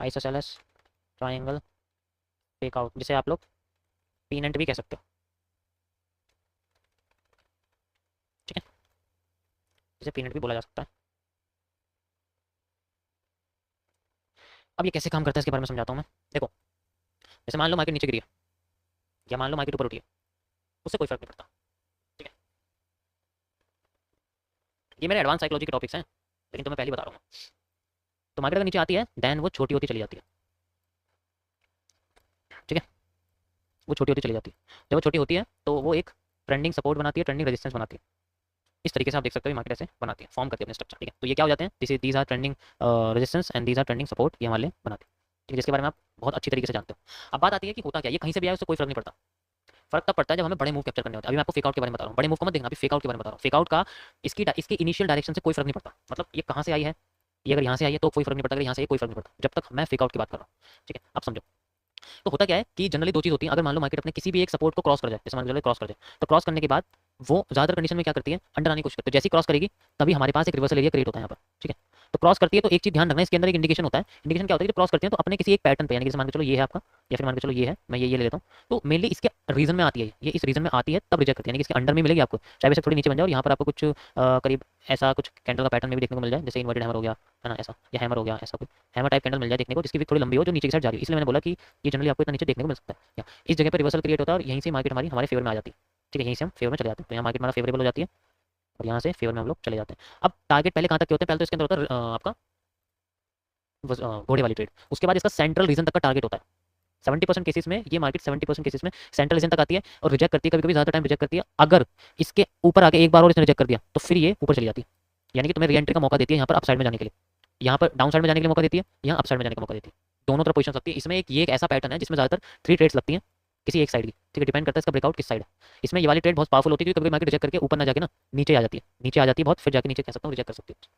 Isosceles triangle fake out, जिसे आप लोग पीनेंट भी कह सकते हो, ठीक है, जिसे पीनेंट भी बोला जा सकता है। अब ये कैसे काम करता है इसके बारे में समझाता हूँ मैं। देखो, जैसे मान लो मार्केट नीचे गिरी है या मान लो मार्केट ऊपर उठी है, उससे कोई फर्क नहीं पड़ता, ठीक है। ये मेरे एडवांस साइकोलॉजी के टॉपिक्स हैं, लेकिन तो मैं पहले ही बता रहा हूँ। तो मार्केट अगर नीचे आती है देन वो छोटी होती चली जाती है, ठीक है, वो छोटी होती चली जाती है। जब वो छोटी होती है तो वो एक ट्रेंडिंग सपोर्ट बनाती है, ट्रेंडिंग रेजिस्टेंस बनाती है। इस तरीके से आप देख सकते हो मार्केट ऐसे बनाती है, फॉर्म करती है अपने स्ट्रक्चर, ठीक है। तो ये क्या हो जाते हैं, these are trending resistance and these are trending support, ये हमारे लिए बनाते हैं, ठीक है, जिसके बारे में आप बहुत अच्छी तरीके से जानते हो। अब बात आती है कि होता क्या, ये कहीं से भी आए उससे कोई फर्क नहीं पड़ता। फर्क तब पड़ता है जब हमें बड़े मूव कैप्चर करने होते हैं। अभी मैं आपको फेकआउट के बारे में बता रहा हूँ, बड़े मूव को मत देखना, अभी फेकआउट के बारे में बता रहा हूँ। फेकआउट का इसकी इनिशियल डायरेक्शन से कोई फर्क नहीं पड़ता, मतलब ये कहाँ से आई है, ये अगर यहाँ से आई है तो कोई फर्क नहीं पड़ता, अगर यहाँ से कोई फर्क नहीं पड़ता, जब तक मैं फेकआउट की बात कर रहा हूँ, ठीक है। अब समझो, तो होता क्या है कि जनरली दो चीज़ होती है। अगर मान लो मार्केट अपने किसी भी एक सपोर्ट को क्रॉस कर जाए, जैसे मान लो क्रॉस कर जाए, तो क्रॉस करने के बाद वो ज़्यादातर कंडीशन में क्या करती है, अंडर आने की कोशिश करती है। जैसे ही क्रॉस करेगी तभी हमारे पास एक रिवर्सल एरिया क्रिएट होता है यहाँ पर, ठीक है। तो क्रॉस करती है तो एक चीज़ ध्यान रखना, इसके अंदर एक इंडिकेशन होता है। इंडिकेशन क्या होता है कि क्रॉस करती है तो अपने किसी एक पैटर्न पे, यानी कि जैसे मान के चलो ये है आपका, या फिर मान के चलो ये है, मैं ये ले लेता हूँ, तो मेनली इसके रीजन में आती है, ये इस रीजन में आती है तब रिजेक्ट करती है, यानी कि इसके अंडर में मिलेगी आपको, चाहे वैसे थोड़ी नीचे बन जाए और यहाँ पर आपको कुछ करीब ऐसा कुछ कैंडल का पैटर्न में भी देखने को मिल जाए, जैसे इन्वर्टेड हैमर हो गया है ना ऐसा, या हैमर हो गया ऐसा, कोई हैमर टाइप कैंडल मिल जाए देखने को, जिसकी भी थोड़ी लंबी हो, जो नीचे की साइड जा रही है। इसलिए मैंने बोला कि ये जनरली आपको इतना नीचे देखने को मिल सकता है। इस जगह पर रिवर्सल क्रिएट होता है और यहीं से मार्केट हमारे फेवर में आ जाती है, ठीक है, यहीं से हम फेवर में चले जाते हैं। तो यहाँ मार्केट हमारा फेवरेबल हो जाती है और यहाँ से फेवर में हम लोग चले जाते हैं। अब टारगेट पहले कहाँ तक के होते हैं, पहले तो इसके अंदर होता है आपका घोड़े वाली ट्रेड, उसके बाद इसका सेंट्रल रीजन तक का टारगेट होता है। 70% केसेस में ये मार्केट 70% केसेस में सेंट्रल रीजन तक आती है और रिजेक्ट करती है, कभी कभी ज़्यादा टाइम रिजेक्ट करती है। अगर इसके ऊपर आके एक बार और इसने रिजेक्ट कर दिया तो फिर ये ऊपर चली जाती है, यानी कि तुम्हें री एंट्री का मौका देती है यहाँ पर अपसाइड में जाने के लिए, यहाँ पर डाउन साइड में जाने के लिए मौका देती है, यहाँ अपसाइड में जाने का मौका देती है, दोनों तरफ पोजीशन लगती है। इसमें एक ऐसा पैटर्न है जिसमें ज़्यादातर 3 ट्रेड्स लगती हैं किसी एक साइड की, ठीक है, डिपेंड करता है इसका ब्रेकआउट किस साइड है। इसमें ये वाली ट्रेड बहुत पावरफुल होती है, क्योंकि कभी मार्केट रिजेक्ट करके ऊपर ना जाके ना नीचे आ जाती है, नीचे आ जाती है बहुत, फिर जाके नीचे कह सकता हूँ रिजेक्ट कर सकती है,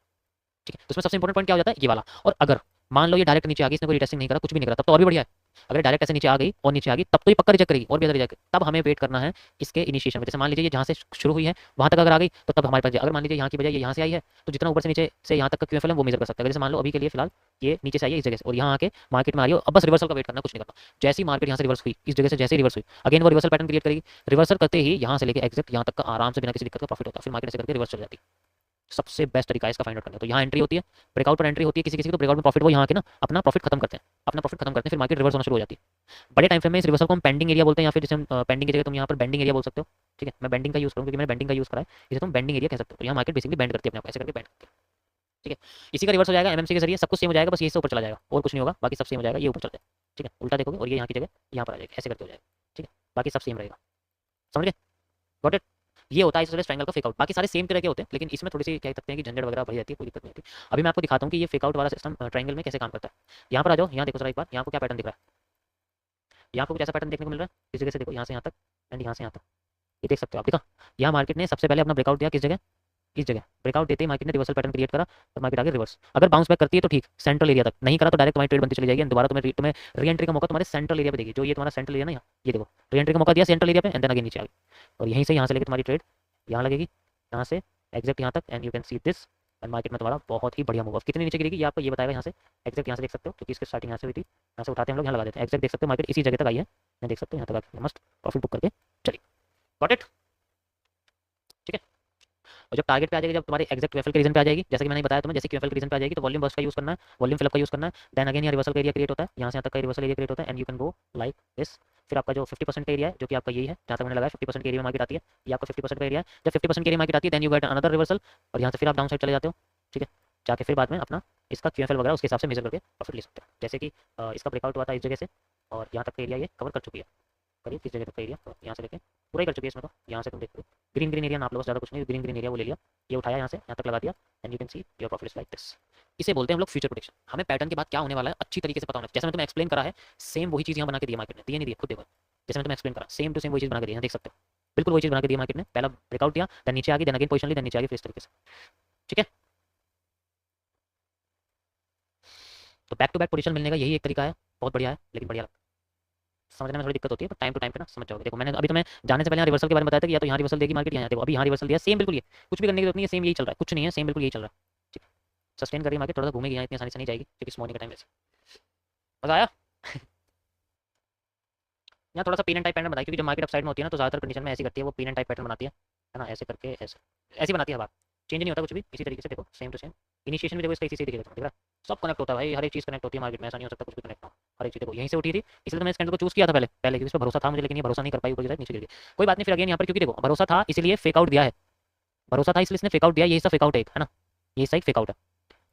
ठीक है। तो इसमें सबसे इंपॉर्टेंट पॉइंट क्या हो जाता है, ये वाला। और अगर मान लो ये डायरेक्ट नीचे आ गई, इसने कोई रिटेस्टिंग नहीं करा, कुछ भी नहीं करा, तब तो और भी बढ़िया है। अगर डायरेक्ट ऐसे नीचे आ गई और नीचे आ गई तब तो ये पक्का रिजेक्ट करेगी और भी ज़्यादा रिजेक्ट, तब हमें वेट करना है इसके इनिशिएशन में। जैसे मान लीजिए ये जहाँ से शुरू हुई है वहाँ तक अगर आ गई तो तब हमारे पास, अगर मान लीजिए यहाँ की बजाय ये यहाँ से आई है तो जितना ऊपर से नीचे से यहाँ तक का क्यूएफएल है वो मेजर कर सकता है। जैसे मान लो अभी के लिए फिलहाल ये नीचे से आई है इस जगह से और यहाँ आके मार्केट में आ रही है, अब बस रिवर्सल का वेट करना, कुछ नहीं करना। जैसे ही मार्केट यहाँ से रिवर्स हुई, इस जगह से जैसे ही रिवर्स हुई, अगेन वो रिवर्सल पैटर्न क्रिएट करेगी, रिवर्सल करते ही यहाँ से लेकर एग्जैक्ट यहाँ तक का आराम से बिना किसी दिक्कत का प्रॉफिट होता है, फिर मार्केट ऐसे करके रिवर्स चल जाती है। सबसे बेस्ट तरीका है इसका फाइंड आउट करने का। तो यहाँ एंट्री होती है, ब्रेकआउट पर एंट्री होती है किसी किसी को, तो ब्रेकआउट में प्रॉफिट वो यहाँ के ना अपना प्रॉफिट खत्म करते हैं, अपना प्रॉफिट खत्म करते हैं, फिर मार्केट रिवर्स होना शुरू हो जाती है। बड़े टाइम फ्रेम में इस रिवर्सल को हम पेंडिंग एरिया बोलते हैं, या फिर जैसे पेंडिंग की जगह तुम यहाँ पर बेंडिंग एरिया बोल सकते हो, ठीक है। मैं बेंडिंग का यूज़ करूँ क्योंकि मैंने बेंडिंग का यूज़ करा है, इसे तुम बेंडिंग एरिया कह सकते हो। तो यहाँ मार्केट बेसिकली बेंड करती है अपने आप, ऐसे करके बेंड करती है, ठीक है। इसी का रिवर्स हो जाएगा एमएमसी के जरिए, सब कुछ सेम हो जाएगा, बस ये से ऊपर चला जाएगा और कुछ नहीं होगा, बाकी सब सेम हो जाएगा, ये ऊपर चलता है, ठीक है। उल्टा देखोगे और ये यहाँ की जगह यहाँ पर आ जाएगा, ऐसे करके हो जाएगा, ठीक है, बाकी सब सेम रहेगा। समझ गए, गॉट इट। ये होता है इस ट्रायंगल का फेकआउट। बाकी सारे सेम तरह के होते हैं, लेकिन इसमें थोड़ी सी कह सकते हैं कि झंझट वगैरह बढ़ जाती है, कोई दिक्कत नहीं होती। अभी मैं आपको दिखाता हूँ कि ये फेकआउट वाला सिस्टम ट्रायंगल में कैसे काम करता है। यहाँ पर आ जाओ, यहाँ देखो जरा एक बार, यहाँ को क्या पैटर्न दिख रहा है, यहाँ को कुछ ऐसा पैटर्न देखने को मिल रहा है, इस जगह से देखो, यहाँ से यहाँ तक एंड यहाँ से यहाँ तक, ये देख सकते हो आप। देखा, यहाँ मार्केट ने सबसे पहले अपना ब्रेकआउट दिया किस जगह, इस जगह ब्रेकआउट देते ही मार्केट ने रिवर्सल पैटर्न क्रिएट करा और मार्केट आगे रिवर्स। अगर बाउंस बैक करती है तो ठीक, सेंट्रल एरिया तक, नहीं करा तो डायरेक्ट तुम्हारी ट्रेड बनती चली जाएगी एंड दोबारा तुम्हें री एंट्री का मौका तुम्हारे सेंट्रल एरिया पे देगी, जो ये तुम्हारा सेंट्रल एरिया ना, यहाँ ये देखो री एंट्री का मौका दिया सेंट्रल एरिया पे एंड देन अगेन नीचे आ गई और यहीं से यहाँ से लेकर तुम्हारी ट्रेड यहाँ लगेगी, यहाँ से एग्जैक्ट यहाँ तक and you can see this and market में तुम्हारा बहुत ही बढ़िया मूव। कितनी नीचे गिरेगी ये आपको ये बताएगा, यहाँ से एग्जैक्ट यहाँ से देख सकते हो, क्योंकि इसकी स्टार्टिंग यहाँ से हुई थी, यहाँ से उठाते हैं हम लोग, यहाँ लगा देते हैं, एग्जैक्ट देख सकते हो मार्केट इसी जगह तक आई है, यहाँ देख सकते हो, यहाँ तक मस्त प्रॉफिट बुक करके चली, गॉट इट, ठीक है। और जब टारगेट पे आ जाएगी, जब तुम्हारी एग्जैक्ट क्यूएफएल के रीजन पे आ जाएगी, जैसे कि मैंने बताया तुम्हें, जैसे क्यूएफएल के रीजन पे आ जाएगी तो वॉल्यूम बर्स्ट का यूज करना है, वॉल्यूम फिलअप का यूज करना है, देन अगेन यहाँ रिवर्सल का एरिया क्रिएट होता है, यहाँ से यहाँ तक का रिवर्सल एरिया क्रिएट होता है and you can go like this. फिर आपका जो 50% का एरिया है, जो कि आपका यही है, जहाँ तक मैंने लगाया 50% के एरिया में मार्केट आती है, ये आपका 50% का एरिया है। जब 50% के एरिया मार्केट आती है then you get another reversal और यहाँ से फिर आप डाउन साइड चले जाते हो, ठीक है, जाके फिर बाद में अपना इसका क्यूएफएल वगैरह उसके हिसाब से मेजर करके प्रॉफिट ले सकते हैं। जैसे कि इसका ब्रेकआउट हुआ था इस जगह से और यहाँ तक का एरिया ये कवर कर चुकी है, करिए किस जगह तक का एरिया, तो यहाँ से लेके पूरा ही कर चुकी है इसमें, तो यहाँ से तुम देखो ग्रीन ग्रीन एरिया नाप लो, बस ज़्यादा कुछ नहीं, ग्रीन ग्रीन एरिया वो ले लिया, ये उठाया यहाँ से यहाँ तक लगा दिया and you can see your profit is like this. इसे बोलते हैं हम लोग फ्यूचर प्रोडिक्शन। हमें पैटर्न के बाद क्या होने वाला है अच्छी तरीके से पता होना चाहिए। जैसे मैं तुम्हें एक्सप्लेन करा है सेम वही चीज़ यहाँ बना के दिया मार्केट ने, दिए नहीं दिए खुद देखो, जैसे मैं तुम्हें एक्सप्लेन करा सेम टू सेम वही चीज़ बना के दिया, देख सकते हो बिल्कुल वही चीज़ बना के दिया मार्केट ने। पहला ब्रेकआउट दिया, देन नीचे आ गई, देन अगेन पोजीशन ली, देन नीचे आ गई, फिर इस तरीके से, ठीक है। तो बैक टू बैक पोजीशन मिलने का यही एक तरीका है, बहुत बढ़िया है, लेकिन बढ़िया समझने में थोड़ी दिक्कत होती है, पर टाइम टू टाइम पे ना समझ जाओगे। देखो मैंने अभी तुम्हें जाने से पहले यहाँ रिवर्सल के बारे में बताया था कि या तो यहाँ रिवर्सल देगी मार्केट, यहाँ देखो अभी यहाँ रिवर्सल दिया, सेम बिल्कुल ये, कुछ भी करने की जरूरत नहीं है, सेम यही चल रहा है, कुछ नहीं है, सेम बिल्कुल यही चल रहा है, ठीक है। सस्टेन करिए मार्केट, थोड़ा सा घूमेगी यहाँ, इतनी आसानी से नहीं जाएगी क्योंकि इस मॉर्निंग का टाइम वैसे मजा आया। यहाँ थोड़ा सा पीन एंड टाइप पैटर्न बताया, क्योंकि जब मार्केट अपसाइड में होती है ना तो ज़्यादातर कंडीशन में ऐसी करती है, वो पीन एंड टाइप पैटर्न बनाती है ना, ऐसे करके ऐसे ऐसी बनाती है बात, चेंज नहीं होता कुछ भी, इसी तरीके से देखो सेम टू सेम। इनिशिएशन भी देखो इसका इसी से दिखेगा, दिख रहा है? सब कनेक्ट होता है भाई, हर एक चीज़ कनेक्ट होती है मार्केट में, ऐसा नहीं हो सकता कुछ भी कनेक्ट ना हो। हर एक चीज़ देखो यहीं से उठी थी, इसलिए तो मैंने इस कैंडल को चूज़ किया था पहले पहले, क्योंकि इस पर भरोसा था मुझे, लेकिन ये भरोसा नहीं कर पाई, ऊपर की साइड नीचे गिर गई। कोई बात नहीं, फिर अगेन यहाँ पर क्योंकि देखो भरोसा था इसीलिए फेक आउट दिया है, भरोसा था इसलिए इसने फेक आउट दिया, ये हिस्सा फेक आउट है एक, है ना, ये हिस्सा एक फेक आउट है।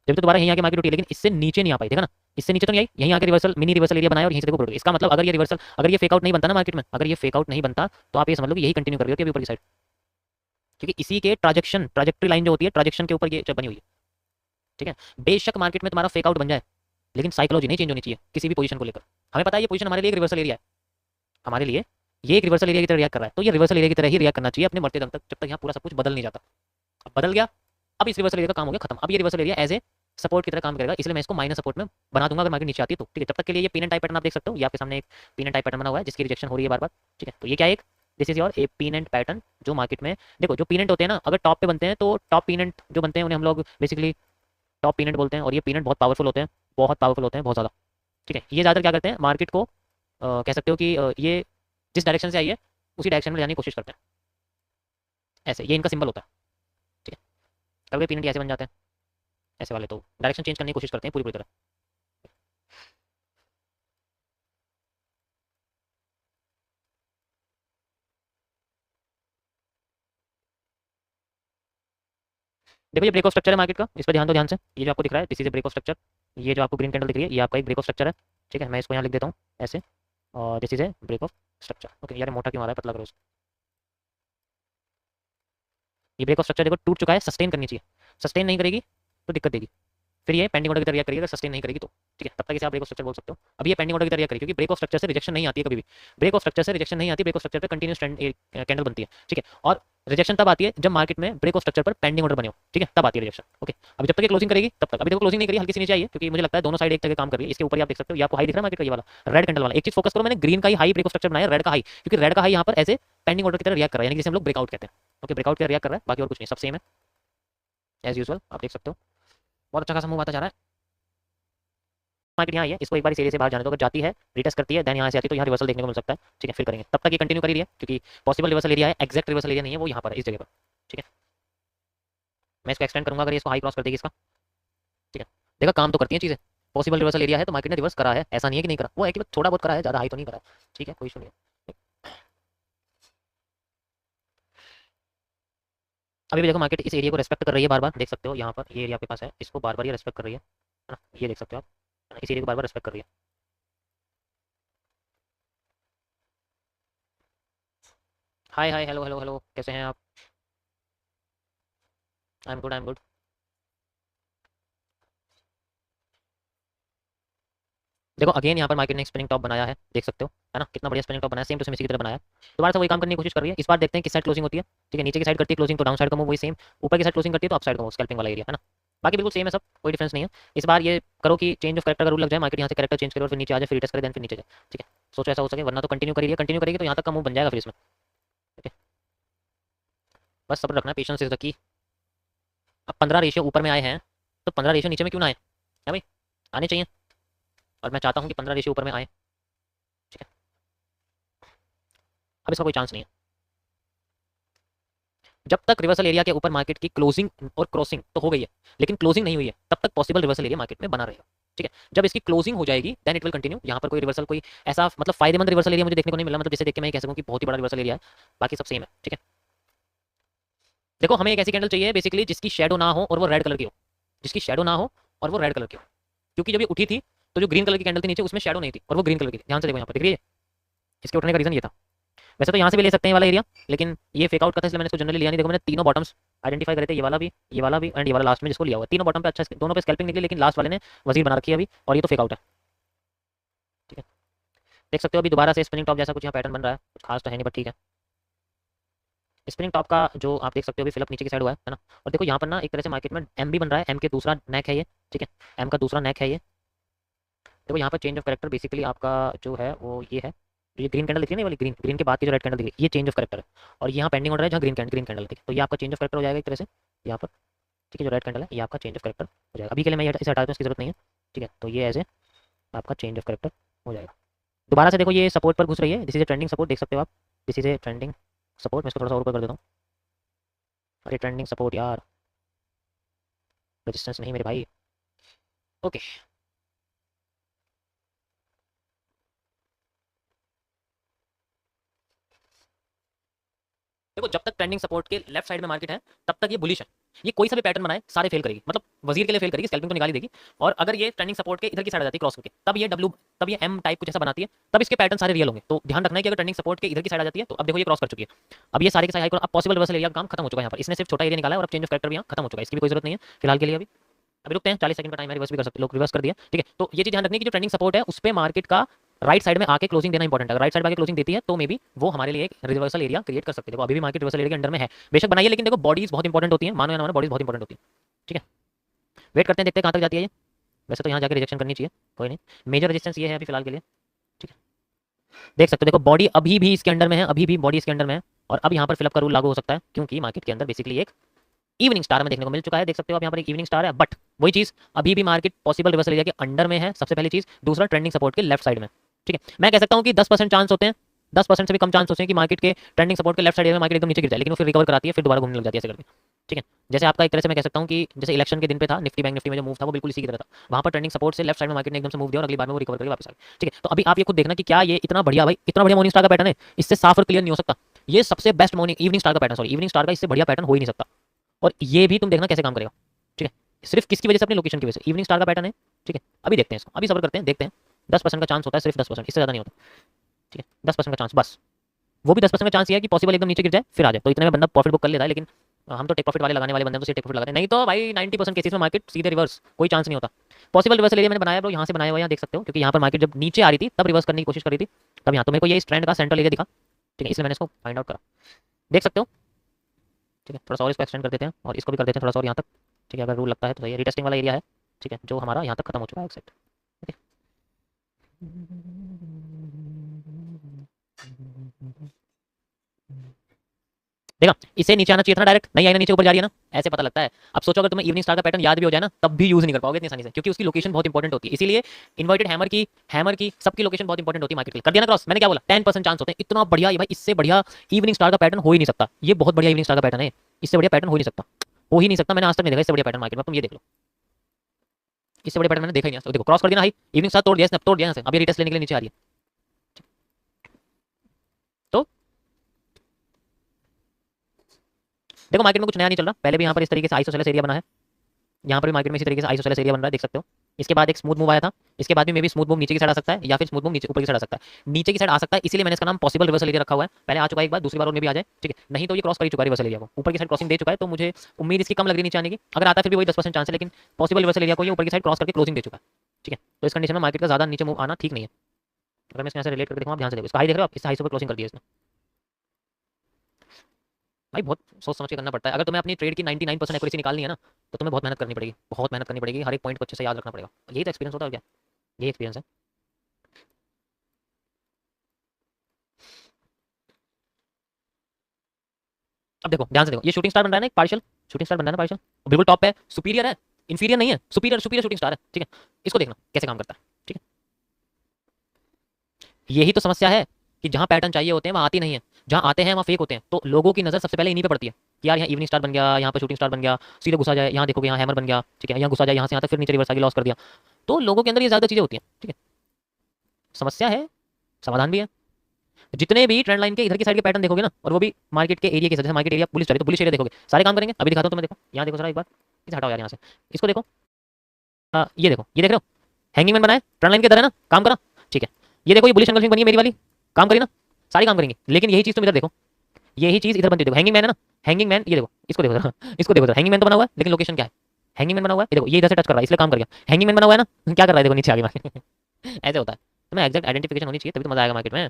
जब तो दोबारा यहीं आके मार्केट उठी, लेकिन इससे नीचे नहीं आ पाई, देखा ना, इससे नीचे तो नहीं आई, यहीं आके रिवर्सल मिनी रिवर्सल एरिया बनाया और यहीं से देखो बढ़ गई। इसका मतलब अगर ये रिवर्सल, अगर ये फेक आउट नहीं बनता ना मार्केट में, अगर ये फेक आउट नहीं बनता तो आप ये समझ लो कि यही कंटिन्यू कर रही होती है अभी ऊपर की साइड, क्योंकि इसी के ट्राजेक्टरी लाइन जो होती है, ट्राजेक्शन के ऊपर ये बनी हुई है। ठीक है, बेशक मार्केट में तुम्हारा फेक आउट बन जाए, लेकिन साइकोलॉजी नहीं चेंज होनी चाहिए किसी भी पोजीशन को लेकर। हमें पता है ये पोजीशन हमारे लिए एक रिवर्सल एरिया है, हमारे लिए ये एक रिवर्सल एरिया की तरह रिएक्ट कर रहा है, तो ये रिवर्सल एरिया की तरह ही रिएक्ट करना चाहिए अपने मरते दम तक, जब तक यहाँ पूरा सब कुछ बदल नहीं जाता। अब बदल गया, अब इस रिवर्सल एरिया का काम हो गया खत्म, अब ये reversal area as a support की तरह काम करेगा, इसलिए मैं इसको माइनस सपोर्ट में बना दूंगा अगर मार्केट नीचे आती है तो। ठीक है, तब तक के लिए ये पीन एंड टाइप पैटर्न आप देख सकते हो, ये आपके सामने एक पीन एंड टाइप पैटर्न बना हुआ है जिसकी रिजेक्शन हो रही है बार बार। ठीक है, तो ये क्या है, एक this is your A pin and pattern जो मार्केट में देखो, जो पीन एंड होते हैं ना, अगर टॉप पे बनते हैं तो टॉप पीन एंड जो बनते हैं उन्हें हम लोग बेसिकली टॉप पीन एंड बोलते हैं, और ये पीन एंड बहुत पावरफुल होते हैं, बहुत पावरफुल होते हैं, बहुत ज़्यादा। ठीक है, ये ज़्यादातर क्या करते हैं, मार्केट को कह सकते हो कि ये जिस डायरेक्शन से आई है उसी डायरेक्शन में जाने की कोशिश करते हैं, ऐसे ये इनका सिंबल होता है। ठीक है, कभी पीन एंड ऐसे बन जाते हैं, ऐसे वाले तो डायरेक्शन चेंज करने की कोशिश करते हैं पूरी पूरी तरह। देखो ये ब्रेक ऑफ स्ट्रक्चर है मार्केट का, इस पर ध्यान दो ध्यान से, ये जो आपको दिख रहा है this is a break of structure, ये जो आपको ग्रीन कैंडल दिख रही है ये आपका एक ब्रेक ऑफ स्ट्रक्चर है। ठीक है, मैं इसको यहाँ लिख देता हूँ ऐसे, और this is a break of structure. Okay, यार मोटा क्यों आ रहा है, पतला करो इसको। ये ब्रेक ऑफ स्ट्रक्चर देखो टूट चुका है, सस्टेन करनी चाहिए, सस्टेन नहीं करेगी तो दिक्कत देगी, फिर ये पेंडिंग ऑर्डर की तरह रिएक्ट करेगी अगर सस्टेन नहीं करेगी तो। ठीक है, तब तक इसे आप ब्रेक ऑफ स्ट्रक्चर बोल सकते हो। अब ये पेंडिंग ऑर्डर की तरह रिएक्ट करेगी, क्योंकि ब्रेक ऑफ स्ट्रक्चर से रिजेक्शन नहीं आती है कभी भी, ब्रेक ऑफ स्ट्रक्चर से रिजेक्शन नहीं आती, ब्रेक ऑफ स्ट्रक्चर पे कंटिन्यूस कैंडल बनती है। ठीक है, और रिजेक्शन तब आती है जब मार्केट में ब्रेक ऑफ स्ट्रक्चर पर पेंडिंग ऑर्डर बने हो। ठीक है, तब आती है रिजेक्शन। ओके, अभी जब तक ये क्लोजिंग करेगी तब तक, अभी देखो क्लोजिंग नहीं करी, हल्की सी नीचे आई है, क्योंकि मुझे लगता है दोनों साइड एक जगह काम कर रही है। इसके ऊपर आप देख सकते हो, ये आपको हाई दिख रहा है मार्केट का, ये वाला रेड कैंडल वाला। एक चीज फोकस करो, मैंने ग्रीन का ही हाई ब्रेक ऑफ स्ट्रक्चर बनाया, रेड का हाई, क्योंकि रेड का हाई यहाँ पर ऐसे पेंडिंग ऑर्डर की तरह रिएक्ट कर रहा है, यानी जिसे हम लोग ब्रेकआउट कहते हैं। ओके, ब्रेकआउट की तरह रिएक्ट कर रहा है, बाकी और कुछ नहीं, सब सेम है एज यूजुअल, आप देख सकते हो। बहुत अच्छा खासा मूव आता जा रहा है, मार्केट यहाँ आई है, इसको एक बार इस एरिया से बाहर जाने दो, अगर जाती है रिटेस्ट करती है देन यहाँ से आती है तो यहाँ रिवर्सल देखने को मिल सकता है। ठीक है, फिर करेंगे, तब तक ये कंटिन्यू कर रही है, क्योंकि पॉसिबल रिवर्सल एरिया है, एग्जैक्ट रिवर्सल एरिया नहीं है, वो यहाँ पर है इस जगह पर। ठीक है, मैं इसको एक्सटेंड करूंगा अगर ये इसको हाई क्रॉस कर देगी इसका। ठीक है, देखा काम तो करती है चीज़ें, पॉसिबल रिवर्सल एरिया है तो मार्केट ने रिवर्स करा है, ऐसा नहीं है कि नहीं करा, वो है कि थोड़ा बहुत करा है, ज़्यादा हाई तो नहीं करा। ठीक है, कोई इशू नहीं है। अभी भी देखो मार्केट इस एरिया को रेस्पेक्ट कर रही है बार बार, देख सकते हो यहाँ पर ये एरिया आपके पास है, इसको बार बार ये रेस्पेक्ट कर रही है ना, ये देख सकते हो आप, है ना, इस एरिया को बार बार रेस्पेक्ट कर रही है। हाय हाय, हेलो हेलो हेलो, कैसे हैं आप? I am good, I am good. देखो अगेन यहाँ पर मार्केट ने स्पिनिंग टॉप बनाया है, देख सकते हो, है ना, कितना बढ़िया स्पिनिंग टॉप बनाया, सेम टू सेम इसी की तरह बनाया है। दोबारा से वही काम करने की कोशिश कर रही है, इस बार देखते हैं किस साइड क्लोजिंग होती है। ठीक है, नीचे की साइड करती है क्लोजिंग तो डाउन साइड का मूव वही सेम, ऊपर की साइड क्लोजिंग करती है तो अप साइड का मूव, स्कैल्पिंग वाला एरिया, है ना, बाकी बिल्कुल सेम है सब, कोई डिफरेंस नहीं है। इस बार ये करो कि चेंज ऑफ कैरेक्टर का रूल लग जाए, मार्केट यहाँ से कैरेक्टर चेंज करे और फिर नीचे आ जाए, फिर टेस्ट करे देन फिर नीचे जाए। ठीक है, सोचो ऐसा हो सके, वरना तो कंटिन्यू करेगी तो यहाँ तक का मूव बन जाएगा फिर इसमें। ठीक है, बस सब्र रखना, पेशेंस इज द की। अब 15 रेशियो ऊपर में आए हैं तो 15 रेशियो नीचे में क्यों ना आए, है भाई, आने चाहिए, और मैं चाहता हूँ कि 15 रेशियो ऊपर में आए। ठीक है, अब इसका कोई चांस नहीं है, जब तक रिवर्सल एरिया के ऊपर मार्केट की क्लोजिंग और क्रॉसिंग तो हो गई है, लेकिन क्लोजिंग नहीं हुई है, तब तक पॉसिबल रिवर्सल एरिया मार्केट में बना रहेगा। ठीक है, जब इसकी क्लोजिंग हो जाएगी देन इट विल कंटिन्यू, यहाँ पर कोई रिवर्सल, कोई ऐसा मतलब फायदेमंद रिवर्सल एरिया मुझे देखने को नहीं मिला, मतलब जैसे देख के मैं कह सकूँ कि बहुत ही बड़ा रिवर्सल एरिया है, बाकी सब सेम है। ठीक है, देखो हमें एक ऐसी कैंडल चाहिए बेसिकली जिसकी शेडो ना हो और वो रेड कलर की हो, जिसकी शेडो ना हो और वो रेड कलर की हो, क्योंकि जब ये उठी थी तो जो ग्रीन कलर की कैंडल थी नीचे उसमें शेडो नहीं थी और वो ग्रीन कलर की थी, ध्यान से देखो यहाँ पर दिख रही है, इसके उठने का रीजन ये था। वैसे तो यहाँ से भी ले सकते हैं ये वाला एरिया, लेकिन ये फेक आउट का था इसलिए मैंने इसको जनरली लिया नहीं। देखो मैंने तीनों बॉटम्स आइडेंटिफाई करे थे, ये वाला भी एंड ये वाला लास्ट में जिसको लिया हुआ, तीनों बॉटम पे अच्छा, दोनों पे स्कैल्पिंग निकली, लेकिन लास्ट वाले ने वजीर बना रखी है अभी, और ये तो फेक आउट है। ठीक है, देख सकते हो अभी दोबारा से स्पिनिंग टॉप जैसा कुछ यहाँ पैटर्न बन रहा है, कुछ खास तो है नहीं बट ठीक है। स्पिनिंग टॉप का जो आप देख सकते हो अभी फिलअप नीचे की साइड हुआ है ना, और देखो यहाँ पर ना एक तरह से मार्केट में एम भी बन रहा है, एम के दूसरा नेक है ये। ठीक है, एम का दूसरा नेक है ये, देखो यहाँ पर चेंज ऑफ करेक्टर बेसिकली आपका जो है वो ये है, ये ग्रीन कैंडल दिख रही है ना वाली, ग्रीन ग्रीन के बाद की जो रेड कैंडल दिख रही है ये चेंज ऑफ करेक्टर है, और यहाँ पेंडिंग ऑर्डर है जहाँ ग्रीन कैंडल है, तो ये आपका चेंज ऑफ करेक्टर हो जाएगा एक तरह से यहाँ पर। ठीक है, जो रेड कैंडल है ये आपका चेंज ऑफ करेक्टर हो जाएगा, अभी के लिए मैं इसे हटा दूँ, इसकी जरूरत नहीं है। ठीक है, तो ये ऐसे आपका चेंज ऑफ करेक्टर हो जाएगा। दोबारा से देखो ये सपोर्ट पर घुस रही है, this is A trending support, देख सकते हो आप, this is A trending support. मैं इसको थोड़ा सा और ऊपर कर देता हूँ। अरे ट्रेंडिंग सपोर्ट यार, रेजिस्टेंस नहीं मेरे भाई। ओके, देखो जब तक ट्रेंडिंग सपोर्ट के लेफ्ट साइड में मार्केट है तब तक ये बुलिश है। ये कोई सा भी पैटर्न बनाए सारे फेल करेगी, मतलब वजीर के लिए फेल करेगी, स्कैल्पिंग तो निकाल ही देगी। और अगर ये ट्रेंडिंग सपोर्ट के इधर की साइड आ जाती है क्रॉस करके, तब ये डब्ल्यू, तब ये एम टाइप कुछ ऐसा बनाती है, तब इसके पैटर्न सारे रियल होंगे। तो ध्यान रखना है कि अगर ट्रेंडिंग सपोर्ट के इधर की साइड आ जाती है तो अब देखो ये क्रॉस कर चुकी है। अब ये सारे के सारे हाई, अब पॉसिबल रिवर्सल एरिया का काम खत्म हो चुका है यहाँ पर, इसने सिर्फ छोटा एरिया निकाला है और अब चेंज ऑफ कैरेक्टर भी यहाँ खत्म हो चुका है, इसकी भी कोई जरूरत नहीं है फिलहाल के लिए। अभी रुकते हैं, 40 सेकंड का टाइम है, रिवर्स भी कर सकते लोग, रिवर्स कर दिया ठीक है। तो ये चीज ध्यान रखनी है कि जो ट्रेंडिंग सपोर्ट है उस पर मार्केट का राइट साइड में आके क्लोजिंग देना इंपॉर्टेंट है। अगर राइट साइड में आके क्लोजिंग देती है तो मे बी वो हमारे लिए एक रिवर्सल एरिया क्रिएट कर सकते हैं। देखो अभी भी मार्केट रिवर्सल एरिया के अंडर में है, बेशक बनाइए, लेकिन देखो बॉडीज बहुत इंपॉर्टेंट होती है, मानो या ना मानो बॉडीज बहुत इंपॉर्टेंट होती है। ठीक है, वेट करते हैं, देखते हैं कहाँ तक जाती है ये। वैसे तो यहाँ जाकर रिजेक्शन करनी चाहिए, कोई नहीं, मेजर रेजिस्टेंस ये है अभी फिलहाल के लिए। ठीक है, देख सकते हो, देखो बॉडी अभी भी इसके अंडर में है, अभी भी बॉडी इसके अंडर में है, और अब यहाँ पर फिलअप का रूल लागू हो सकता है क्योंकि मार्केट के अंदर बेसिकली एक इवनिंग स्टार में देखने को मिल चुका है। देख सकते हो आप यहाँ पर एक इवनिंग स्टार है, बट वही चीज अभी भी मार्केट पॉसिबल रिवर्सल एरिया के अंडर में है, सबसे पहली चीज। दूसरा ट्रेंडिंग सपोर्ट के लेफ्ट साइड में। ठीक है, मैं कह सकता हूँ कि 10% चांस होते हैं, 10% से भी कम चांस होते हैं कि मार्केट के ट्रेंडिंग सपोर्ट के लेफ्ट साइड में मार्केट एकदम नीचे गिर जाए, लेकिन वो फिर रिकवर कराती है, फिर दोबारा घूमने लग जाती है ऐसे करके। ठीक है, जैसे आपका एक तरह से मैं कह सकता हूँ कि जैसे इलेक्शन के दिन पे था निफ्टी बैंक निफ्टी में जो मूव था वो बिल्कुल इसी की तरह था। वहाँ पर ट्रेंडिंग सपोर्ट से लेफ्ट साइड में मार्केट ने एकदम से मूव दिया और अगली बार में वो रिकवर करके वापस आ गई। ठीक है, तो अभी आप ये खुद देखना कि क्या ये इतना बढ़िया, भाई इतना बढ़िया मॉर्निंग स्टार का पैटर्न है, इससे साफ और क्लियर नहीं हो सकता। ये सबसे बेस्ट मॉर्निंग इवनिंग स्टार का पैटर्न, सॉरी इवनिंग स्टार का इससे बढ़िया पैटर्न हो ही नहीं सकता। और ये भी तुम देखना कैसे काम करेगा। ठीक है, सिर्फ किसकी वजह से, अपनी लोकेशन की वजह से। इवनिंग स्टार का पैटर्न है, ठीक है, अभी देखते हैं इसको, अभी सब्र करते हैं, देखते हैं। 10% का चांस होता है, सिर्फ 10%, इससे ज़्यादा नहीं होता। ठीक है, 10% का चांस बस, वो भी 10% का चांस ये है कि पॉसिबल एकदम नीचे गिर जाए फिर आ जाए, तो इतने में बंदा प्रॉफिट बुक कर लेता है। लेकिन हम तो टेक प्रॉफिट वाले लगाने वाले बंदे, तो सीधे टेक प्रॉफिट लगाते हैं, नहीं तो भाई 90% केसेस में मार्केट सीधे रिवर्स, कोई चांस नहीं होता। पॉसिबल रिवर्सल एरिया मैंने बनाया ब्रो, यहाँ से बनाया हुआ, यहाँ देख सकते हो, क्योंकि यहाँ पर मार्केट जब नीचे आ रही थी तब रिवर्स करने की कोशिश कर रही थी, तब यहाँ तो मेरे को ये इस ट्रेंड का सेंट्रल एरिया दिखा। ठीक है, इसलिए मैंने इसको फाइंड आउट करा, देख सकते हो। ठीक है, थोड़ा सा और इसको एक्सटेंड कर देते हैं और इसको भी कर देते हैं थोड़ा सा और यहाँ तक। ठीक है, अगर रूल लगता है तो ये रीटेस्टिंग वाला एरिया है। ठीक है, जो हमारा यहाँ तक खत्म हो चुका है एक सेट। ठीक है, देखा, इसे नीचे आना चाहिए था ना डायरेक्ट, नहीं आई ना, नीचे ऊपर जा रही है ना, ऐसे पता लगता है। अब सोचो अगर तुम्हें इवनिंग स्टार का पैटर्न याद भी हो जाए ना, तब भी यूज नहीं कर पाओगे इतनी आसानी से, क्योंकि उसकी लोकेशन बहुत इंपॉर्टेंट होती है। इसीलिए इन्वर्टेड हैमर की सबकी लोकेशन बहुत इंपॉर्टेंट होती है मार्केट के लिए। कर दिया ना क्रॉस, मैंने क्या बोला, 10% चांस होते हैं, इतना बढ़िया ये भाई, इससे बढ़िया इवनिंग स्टार का पैटर्न हो ही नहीं सकता। ये बहुत बढ़िया इवनिंग स्टार का पैटर्न है, इससे बढ़िया पैटर्न हो ही नहीं सकता, हो ही नहीं सकता। मैंने आज तक नहीं देखा इससे बढ़िया पैटर्न मार्केट में, तुम ये देख लो, इससे बढ़िया पैटर्न मैंने देखा ही नहीं आज तक। देखो क्रॉस कर दिया ना, हाई इवनिंग स्टार तोड़ दिया इसने, तोड़ दिया यहाँ से, अब ये रिटेस्ट लेने के लिए नीचे आ रही है। तो देखो मार्केट में कुछ नया नहीं चल रहा, पहले भी यहाँ पर इस तरीके से आइसोसेलेस एरिया बना है, यहाँ पर भी मार्केट में इसी तरीके से आइसोसेलेस एरिया बन रहा है, देख सकते हो। इसके बाद एक स्मूथ मूव आया था, इसके बाद भी मे भी स्मूथ मूव नीचे की साइड आ सकता है, या फिर स्मूथ मूव नीचे ऊपर की साइड आ सकता है। नीचे की साइड आ सकता है, इसीलिए मैंने इसका नाम पॉसिबल रिवर्सल एरिया रखा हुआ है। पहले आ चुका है एक बार, दूसरी बार और में भी आ जाए, ठीक है, नहीं तो ये क्रॉस कर ही चुका है रिवर्सल एरिया को, ऊपर की साइड क्रॉसिंग दे चुका है, तो मुझे उम्मीद इसकी कम लग रही नीचे आने की। अगर आता है फिर भी वही 10% चांस है, लेकिन पॉसिबल रिवर्सल एरिया को ये ऊपर की साइड क्रॉस करके क्लोजिंग दे चुका है। ठीक है, तो इस कंडीशन में मार्केट का ज्यादा नीचे मूव आना ठीक नहीं है। अगर मैं इसके यहाँ से रिलेट करके देखूँ, आप ध्यान से देखो, इसका हाई देख रहे हो आप, इस हाई से ऊपर क्लोजिंग कर दिया इसने। भाई बहुत सोच समझ के करना पड़ता है, अगर तुम्हें अपनी ट्रेड की 99% एक्यूरेसी निकालनी है ना, तो तुम्हें बहुत मेहनत करनी पड़ेगी, बहुत मेहनत करनी पड़ेगी, हर एक पॉइंट को अच्छे से याद रखना पड़ेगा। यही तो एक्सपीरियंस होता है, क्या यही एक्सपीरियंस है। अब देखो ध्यान से देखो, ये शूटिंग स्टार बन रहा है ना, एक पार्शियल शूटिंग स्टार बन रहा है ना, पार्शियल बिल्कुल टॉप पे है, सुपीरियर है, इंफीरियर नहीं है, सुपीरियर सुपीरियर शूटिंग स्टार है। ठीक है, इसको देखना कैसे काम करता है। ठीक है, यही तो समस्या है कि जहां पैटर्न चाहिए होते हैं वहां आती नहीं है, जहां आते हैं वहां फेक होते हैं, तो लोगों की नजर सबसे पहले इन्हीं पे पड़ती है कि यार यहाँ इवनिंग स्टार बन गया, यहाँ पे शूटिंग स्टार बन गया, सीधे घुसा जाए, यहाँ देखोगे यहाँ हैमर बन गया, ठीक है, यहाँ घुसा जाए, यहाँ से यहाँ तक, फिर नीचे रिवर्स आगे लॉस कर दिया। तो लोगों के अंदर ये ज्यादा चीजें होती हैं। ठीक है, समस्या है, समाधान भी है। जितने भी ट्रेंड लाइन के इधर की साइड के पैटर्न देखोगे ना, और वो भी मार्केट के एरिया के साथ, जैसे मार्केट एरिया बुलिश चले तो बुलिश एरिया देखोगे, सारे काम करेंगे। अभी दिखाता हूं तुम्हें, देखो यहाँ देखो जरा एक बार, इसे हटाओ यार यहाँ से, इसको देखो, ये देखो, ये देख रहे हो, हैंगिंग मैन बनाए, ट्रेंड लाइन के इधर है ना, काम करा। ठीक है, ये देखो, ये बुलिश एंगल्फिंग बनी है मेरी वाली, काम करी ना, सारी काम करेंगे। लेकिन यही चीज तुम इधर देखो, यही चीज इधर बनती है, देखो हैंगिंग मैन है ना, हैंगिंग मैन, ये देखो, इसको देखो जरा इसको देखो जरा, हैंगिंग मैन तो बना हुआ है, लेकिन लोकेशन क्या है, हैंगिंग मैन बना हुआ है, ये देखो, ये इधर से टच कर रहा है इसलिए काम कर गया। हैंगिंग मैन बना हुआ है ना, क्या कर रहा है देखो, नीचे आ गया ऐसे होता है, तो मैं एग्जैक्ट आइडेंटिफिकेशन होनी चाहिए, तभी तो मजा आएगा मार्केट में।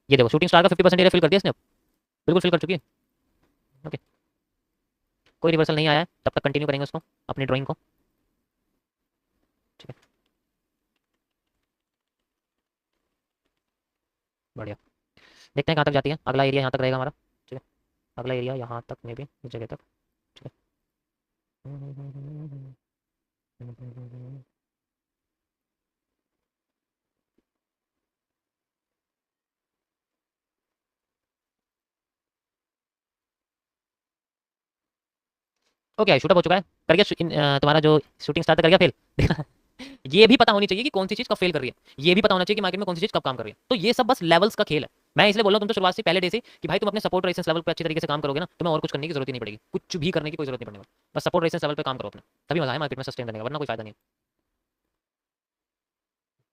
ये देखो, शूटिंग स्टार का 50% एरिया फिल कर दिया इसने, बिल्कुल फिल कर चुकी है। ओके, कोई रिवर्सल नहीं आया है, तब तक कंटिन्यू करेंगे उसको, अपनी ड्राइंग को। ठीक है, बढ़िया, देखते हैं कहाँ तक जाती है, अगला एरिया यहाँ तक रहेगा हमारा। ठीक है, अगला एरिया यहाँ तक में भी, इस जगह तक। ठीक है, ओके शूटअप हो चुका है, कर गया तुम्हारा जो शूटिंग स्टार्ट कर गया फेल। ये भी पता होनी चाहिए कि कौन सी चीज कब फेल कर रही है, ये भी पता होना चाहिए कि मार्केट में कौन सी चीज कब काम कर रही है। तो ये सब बस लेवल्स का खेल है। मैं इसलिए बोल रहा हूँ तुम तो शुरुआत से पहले डे से कि भाई तुम अपने सपोर्ट रेजिस्टेंस लेवल पे अच्छी तरीके से काम करोगे ना, तुम्हें और कुछ करने की जरूरत ही नहीं पड़ेगी, कुछ भी करने की कोई जरूरत नहीं पड़ने वाली। बस सपोर्ट रेजिस्टेंस लेवल पे काम करो अपने, तभी मजा है मार्केट में सस्टेन करने का, वरना कोई फायदा नहीं है।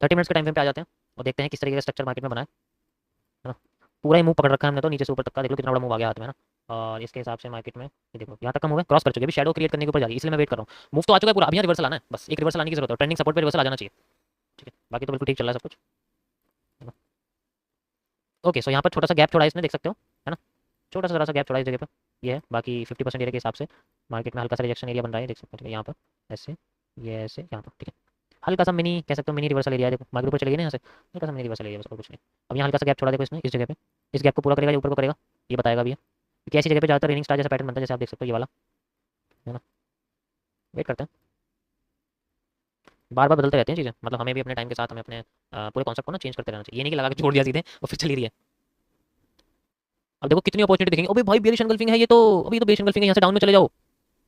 30 मिनट्स के टाइम फ्रेम पे आ जाते हैं और देखते हैं किस तरीके का स्ट्रक्चर मार्केट में बना है ना। पूरा ही मूव पकड़ रखा है हमने तो, नीचे से ऊपर तक का देख लो कितना बड़ा मूव आ गया हाथ में ना। और इसके हिसाब से मार्केट में ये देखो यहाँ तक का मूव है, क्रॉस कर चुके, अभी शैडो क्रिएट करने के ऊपर जा रही है, इसलिए मैं वेट कर रहा हूँ। मूव तो आ चुका है पूरा, अभी यहाँ रिवर्सल आना है, बस एक रिवर्सल आने की जरूरत है, ट्रेंडिंग सपोर्ट पे रिवर्सल आ जाना चाहिए। ठीक है, बाकी तो बिल्कुल ठीक चल रहा है सब कुछ। ओके सो यहाँ पर छोटा सा गैप छोड़ा है इसने, देख सकते हो है ना, छोटा सा जरा सा गैप छोड़ा है इस जगह पर। ये है बाकी 50% एरिया के हिसाब से मार्केट में हल्का सा रिजेक्शन एरिया बन रहा है, देख सकते हो। ठीक है, यहाँ पर ऐसे, ये ऐसे यहाँ पर, ठीक है। हल्का सा मिनी कह सकते हो, मिनी रिवर्सल एरिया है, देखो मार्केट ऊपर चली गई ना यहाँ से, हल्का सा मिनी रिवर्सल एरिया, बस और कुछ नहीं। अब यहाँ हल्का सा गैप छोड़ा देखो इसने इस जगह पे, इस गैप को पूरा करेगा या ऊपर को करेगा ये बताएगा भी है कि ऐसी जगह पे ज़्यादातर रेनिंग स्टार जैसा पैटर्न बनता है, जैसे आप देख सकते हो ये वाला, है ना। वेट करते हैं, बार बार बदलते रहते हैं चीज़ें, मतलब हमें भी अपने टाइम के साथ हमें अपने पूरे कॉन्सेप्ट को ना चेंज करते रहना चाहिए, ये नहीं कि लगा के छोड़ दिया सीधे और फिर चली रही है। अब देखो कितनी अपॉर्चुनिटी दिखेंगी, अबे भाई बेरिश एंगल्फिंग है ये तो, अभी तो बेरिश एंगल्फिंग है, यहाँ से डाउन में चले जाओ,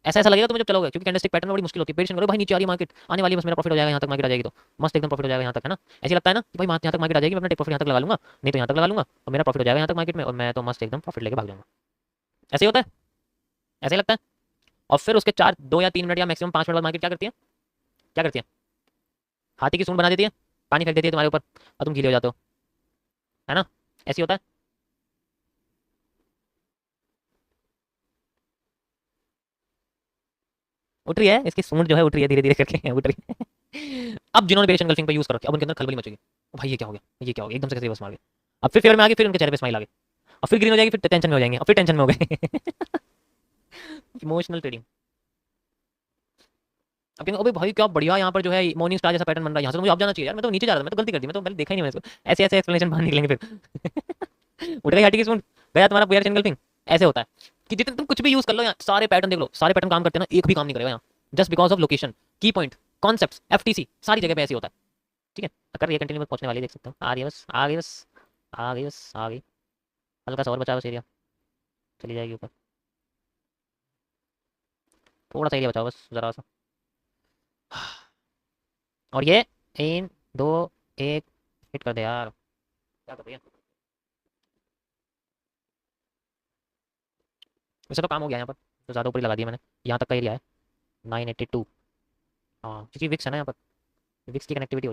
ऐसा ऐसा लगेगा तुम्हें जब चलोगे, क्योंकि कैंडलस्टिक पैटर्न में बड़ी मुश्किल होती है। बेरिश एंगल भाई नीचे आ रही है मार्केट, आने वाली, बस मेरा प्रॉफिट हो जाएगा, यहाँ तक मार्केट आ जाएगी तो मस्त एकदम प्रॉफिट हो जाएगा यहाँ तक, है ना। ऐसे लगता है ना कि भाई यहाँ तक मार्केट आ जाएगी, मैं अपना टेक प्रॉफिट यहाँ तक लगा लूंगा, नहीं तो यहाँ तक लगा लूंगा और मेरा प्रॉफिट हो जाएगा यहाँ तक मार्केट में, और मैं तो मस्त एकदम प्रॉफिट लेके भाग जाऊंगा। ऐसे ही होता है, ऐसे ही लगता है। और फिर उसके 4 2 या 3 मिनट या मैक्सिमम 5 मिनट बाद मार्केट क्या करती है, क्या करती है, हाथी की सूंड बना देती है, पानी फेंक देती है तुम्हारे ऊपर और तुम गीले हो जाते हो, है ना। ऐसे ही होता है। उठ रही है इसकी सूंड जो है, उठ रही है धीरे धीरे करके उठ रही है। अब जिन्होंने बेरिश एंगल्फिंग पे यूज कर रखी अब उनके अंदर खलबली मचेगी, ओ भाई ये क्या हो गया, ये क्या हो गया, एकदम से कैसे बस मार गए। अब फिर फेवर में आ गए, फिर उनके चेहरे पे स्माइल आ गई, और फिर ग्रीन हो जाएगी, फिर टेंशन में हो जाएंगे और फिर टेंशन में हो गए। Emotional trading. अब कहेंगे अबे भाई क्या बढ़िया यहाँ पर जो है मॉर्निंग स्टार जैसा पैटर्न बन रहा है, यहाँ से तो मुझे आप जाना चाहिए यार, मैं तो नीचे जा रहा था, मैं तो गलती कर दी, मैं तो पहले देखा ही नहीं मैंने इसको, ऐसे ऐसे एक्सप्लेनेशन बाहर निकलेंगे फिर। उठ गई हटी की सूंड, गया तुम्हारा बेरिश एंगल्फिंग। ऐसे होता है कि जितने तुम कुछ भी यूज कर लो, यहाँ सारे पैटर्न देख लो, सारे पैटर्न काम करते हैं ना, एक भी काम नहीं करेगा यहाँ, जस्ट बिकॉज ऑफ लोकेशन, की पॉइंट, कॉन्सेप्ट्स, एफटीसी, सारी जगह पे ऐसे होता है। ठीक है, अगर ये कंटिन्यू पहुंचने वाली है, देख सकते हो आ रही है, बस आ गई, बस आ गई, बस आ गई, हल्का सा और बचा बस एरिया, चली जाएगी ऊपर, थोड़ा सा एरिया बचाओ बस जरा सा। और ये 3 2 1 हिट कर दे यार, क्या कर रही है। वैसे तो काम हो गया यहाँ पर, तो ज़्यादा ऊपर ही लगा दिया मैंने, यहाँ तक का एरिया है 982। हाँ क्योंकि विक्स है ना यहाँ पर, विक्स की कनेक्टिविटी